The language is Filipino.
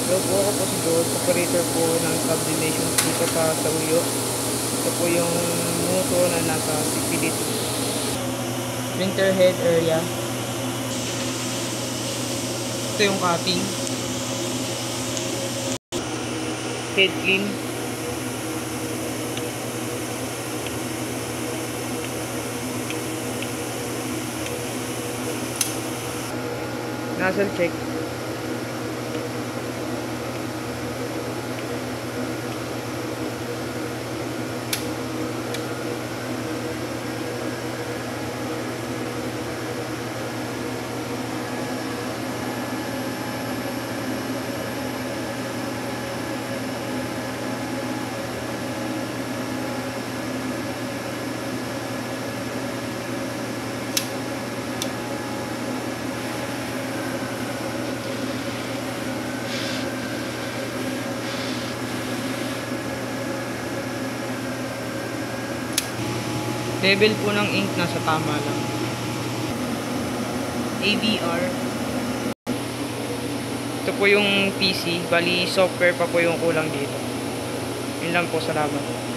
Hello po, ako po si George, operator po ng sublimation dito sa Uyo. Ito po yung moto na nasa CPD2. Printer head area. Ito yung cutting. Head clean. Nozzle check. Level po ng ink nasa tama lang. ABR. Ito po yung PC, bali software pa po yung kulang dito. Yun lang po, salamat.